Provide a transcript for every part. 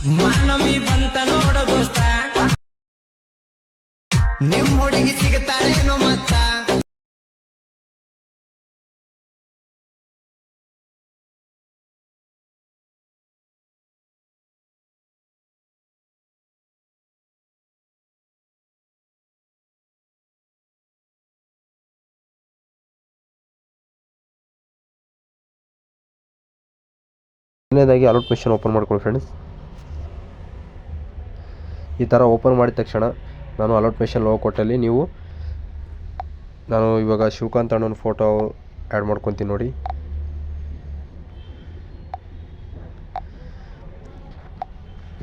ಮಾನವಿ ಬಂತ ನೋಡ ದೋಸ್ತ ನಿಮ್ ಹುಡುಗಿ ಸಿಗುತ್ತಾಳೇನೋ ಮತ್ತ ಮೊದಲನೇದಾಗಿ ಅಲರ್ಟ್ ಮೆಷಿನ್ ಓಪನ್ ಮಾಡ್ಕೊಳ್ಳಿ ಫ್ರೆಂಡ್ಸ್. ಈ ಥರ ಓಪನ್ ಮಾಡಿದ ತಕ್ಷಣ ನಾನು ಅಲರ್ಟ್ ಮೆಷಿನ್ ಲೋಗೋ ಕೊಟ್ಟಲ್ಲಿ ನಾನು ಇವಾಗ ಶಿವಕಾಂತ್ ಅಣ್ಣನ ಫೋಟೋ ಆ್ಯಡ್ ಮಾಡ್ಕೊತೀನಿ ನೋಡಿ.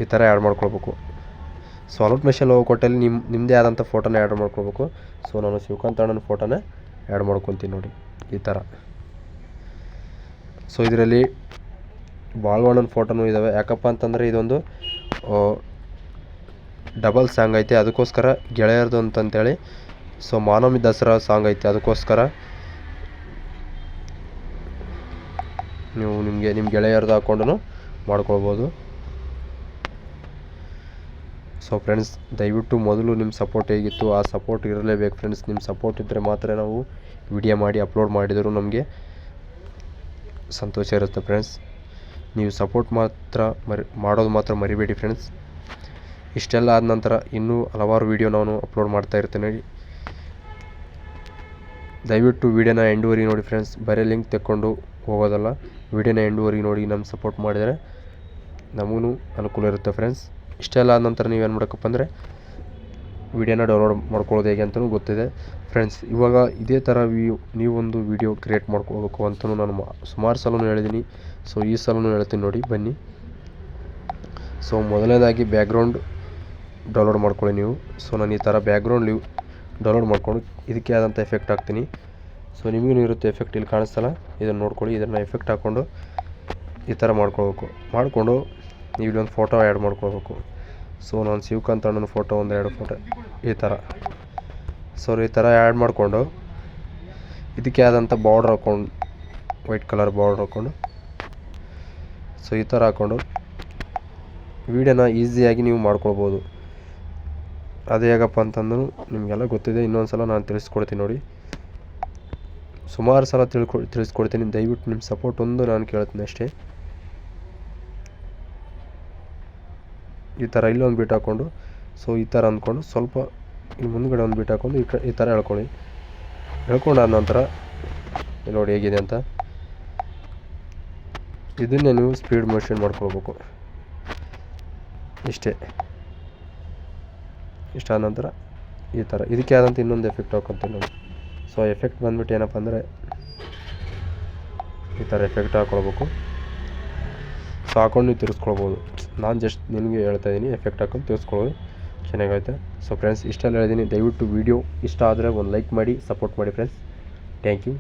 ಈ ಥರ ಆ್ಯಡ್ ಮಾಡ್ಕೊಳ್ಬೇಕು. ಸೊ ಅಲರ್ಟ್ ಮೆಷಿನ್ ಲೋಗೋ ಕೊಟ್ಟಲ್ಲಿ ನಿಮ್ಮದೇ ಆದಂಥ ಫೋಟೋನ ಆ್ಯಡ್ ಮಾಡ್ಕೊಳ್ಬೇಕು. ಸೊ ನಾನು ಶಿವಕಾಂತ್ ಅಣ್ಣನ ಫೋಟೋನ ಆ್ಯಡ್ ಮಾಡ್ಕೊತೀನಿ ನೋಡಿ ಈ ಥರ. ಸೊ ಇದರಲ್ಲಿ ಬಾಳವಣ್ಣನ ಫೋಟೋನೂ ಇದ್ದಾವೆ. ಯಾಕಪ್ಪ ಅಂತಂದರೆ ಇದೊಂದು ಡಬಲ್ ಸಾಂಗ್ ಐತೆ, ಅದಕ್ಕೋಸ್ಕರ ಗೆಳೆಯರದು ಅಂತಂತೇಳಿ. ಸೊ ಮಾನವಿ ದಸರಾ ಸಾಂಗ್ ಐತೆ, ಅದಕ್ಕೋಸ್ಕರ ನೀವು ನಿಮ್ಮ ಗೆಳೆಯರದು ಹಾಕ್ಕೊಂಡು ಮಾಡ್ಕೊಳ್ಬೋದು. ಸೊ ಫ್ರೆಂಡ್ಸ್, ದಯವಿಟ್ಟು ಮೊದಲು ನಿಮ್ಮ ಸಪೋರ್ಟ್ ಹೇಗಿತ್ತು ಆ ಸಪೋರ್ಟ್ ಇರಲೇಬೇಕು ಫ್ರೆಂಡ್ಸ್. ನಿಮ್ಮ ಸಪೋರ್ಟ್ ಇದ್ದರೆ ಮಾತ್ರ ನಾವು ವಿಡಿಯೋ ಮಾಡಿ ಅಪ್ಲೋಡ್ ಮಾಡಿದರೂ ನಮಗೆ ಸಂತೋಷ ಇರುತ್ತೆ ಫ್ರೆಂಡ್ಸ್. ನೀವು ಸಪೋರ್ಟ್ ಮಾಡೋದು ಮಾತ್ರ ಮರಿಬೇಡಿ ಫ್ರೆಂಡ್ಸ್. ಇಷ್ಟೆಲ್ಲ ಆದ ನಂತರ ಇನ್ನೂ ಹಲವಾರು ವೀಡಿಯೋ ನಾನು ಅಪ್ಲೋಡ್ ಮಾಡ್ತಾ ಇರ್ತೀನಿ. ದಯವಿಟ್ಟು ವೀಡಿಯೋನ ಎಂಡುವರೆಗೆ ನೋಡಿ ಫ್ರೆಂಡ್ಸ್. ಬರೀ ಲಿಂಕ್ ತೆಕ್ಕೊಂಡು ಹೋಗೋದಲ್ಲ, ವೀಡಿಯೋನ ಎಂಡುವರೆಗೆ ನೋಡಿ ನಮ್ಮ ಸಪೋರ್ಟ್ ಮಾಡಿದರೆ ನಮಗೂ ಅನುಕೂಲ ಇರುತ್ತೆ ಫ್ರೆಂಡ್ಸ್. ಇಷ್ಟೆಲ್ಲ ಆದ ನಂತರ ನೀವೇನು ಮಾಡಬೇಕಪ್ಪ ಅಂದರೆ ವೀಡಿಯೋನ ಡೌನ್ಲೋಡ್ ಮಾಡ್ಕೊಳ್ಳೋದು ಹೇಗೆ ಅಂತಲೂ ಗೊತ್ತಿದೆ ಫ್ರೆಂಡ್ಸ್. ಇವಾಗ ಇದೇ ಥರ ನೀವೊಂದು ವೀಡಿಯೋ ಕ್ರಿಯೇಟ್ ಮಾಡ್ಕೋಬೇಕು ಅಂತಲೂ ನಾನು ಸುಮಾರು ಸಲನೂ ಹೇಳಿದ್ದೀನಿ. ಸೊ ಈ ಸಲನೂ ಹೇಳ್ತೀನಿ ನೋಡಿ, ಬನ್ನಿ. ಸೊ ಮೊದಲನೇದಾಗಿ ಬ್ಯಾಕ್ಗ್ರೌಂಡ್ ಡೌನ್ಲೋಡ್ ಮಾಡ್ಕೊಳ್ಳಿ ನೀವು. ಸೊ ನಾನು ಈ ಥರ ಬ್ಯಾಕ್ಗ್ರೌಂಡ್ ಡೌನ್ಲೋಡ್ ಮಾಡ್ಕೊಂಡು ಇದಕ್ಕೆ ಆದಂಥ ಎಫೆಕ್ಟ್ ಹಾಕ್ತೀನಿ. ಸೊ ನಿಮಗೂ ಇರುತ್ತೆ ಎಫೆಕ್ಟ್, ಇಲ್ಲಿ ಕಾಣಿಸ್ತಲ್ಲ, ಇದನ್ನು ನೋಡ್ಕೊಳ್ಳಿ. ಇದನ್ನು ಎಫೆಕ್ಟ್ ಹಾಕ್ಕೊಂಡು ಈ ಥರ ಮಾಡಿಕೊಂಡು ನೀವು ಇಲ್ಲೊಂದು ಫೋಟೋ ಆ್ಯಡ್ ಮಾಡ್ಕೊಳ್ಬೇಕು. ಸೊ ನಾನು ಶಿವಕಾಂತ್ ಅಣ್ಣನ ಫೋಟೋ 1-2 ಫೋಟೋ ಈ ಥರ. ಸೊ ಈ ಥರ ಆ್ಯಡ್ ಮಾಡಿಕೊಂಡು ಇದಕ್ಕೆ ಆದಂಥ ಬಾರ್ಡ್ರ್ ಹಾಕ್ಕೊಂಡು, ವೈಟ್ ಕಲರ್ ಬಾರ್ಡ್ರ್ ಹಾಕ್ಕೊಂಡು, ಸೊ ಈ ಥರ ಹಾಕ್ಕೊಂಡು ವೀಡಿಯೋನ ಈಸಿಯಾಗಿ ನೀವು ಮಾಡ್ಕೊಳ್ಬೋದು. ಅದು ಹೇಗಪ್ಪ ಅಂತಂದ್ರೂ ನಿಮಗೆಲ್ಲ ಗೊತ್ತಿದೆ. ಇನ್ನೊಂದು ಸಲ ನಾನು ತಿಳಿಸ್ಕೊಡ್ತೀನಿ ನೋಡಿ. ಸುಮಾರು ಸಲ ತಿಳಿಸ್ಕೊಡ್ತೀನಿ. ದಯವಿಟ್ಟು ನಿಮ್ಮ ಸಪೋರ್ಟ್ ಒಂದು ನಾನು ಕೇಳ್ತೀನಿ ಅಷ್ಟೇ. ಈ ಥರ ಇಲ್ಲೊಂದು ಬಿಟ್ ಹಾಕ್ಕೊಂಡು, ಸೊ ಈ ಥರ ಅಂದ್ಕೊಂಡು ಸ್ವಲ್ಪ ಇಲ್ಲಿ ಮುಂದ್ಗಡೆ ಒಂದು ಬಿಟ್ ಹಾಕ್ಕೊಂಡು ಈ ಥರ ಎಳ್ಕೊಂಡಾದ ನಂತರ ನೋಡಿ ಹೇಗಿದೆ ಅಂತ. ಇದನ್ನೇ ನೀವು ಸ್ಪೀಡ್ ಮೋಷನ್ ಮಾಡ್ಕೊಳ್ಬೇಕು. ಇಷ್ಟಾದ ನಂತರ ಈ ಥರ ಇದಕ್ಕೆ ಆದಂಥ ಇನ್ನೊಂದು ಎಫೆಕ್ಟ್ ಹಾಕ್ಕೊತೀನಿ ನೋಡಿ. ಸೊ ಎಫೆಕ್ಟ್ ಬಂದ್ಬಿಟ್ಟು ಏನಪ್ಪ ಅಂದರೆ ಈ ಥರ ಎಫೆಕ್ಟ್ ಹಾಕ್ಕೊಳ್ಬೇಕು. ಸೊ ಹಾಕ್ಕೊಂಡು ನೀವು ತಿರ್ಸ್ಕೊಳ್ಬೋದು. ನಾನು ಜಸ್ಟ್ ನಿಮಗೆ ಹೇಳ್ತಾಯಿದ್ದೀನಿ, ಎಫೆಕ್ಟ್ ಹಾಕ್ಕೊಂಡು ತಿರ್ಸ್ಕೊಳ್ಳೋದು ಚೆನ್ನಾಗೈತೆ. ಸೊ ಫ್ರೆಂಡ್ಸ್, ಇಷ್ಟೆಲ್ಲ ಹೇಳಿದ್ದೀನಿ. ದಯವಿಟ್ಟು ವೀಡಿಯೋ ಇಷ್ಟ ಆದರೆ ಒಂದು ಲೈಕ್ ಮಾಡಿ, ಸಪೋರ್ಟ್ ಮಾಡಿ ಫ್ರೆಂಡ್ಸ್. Thank you.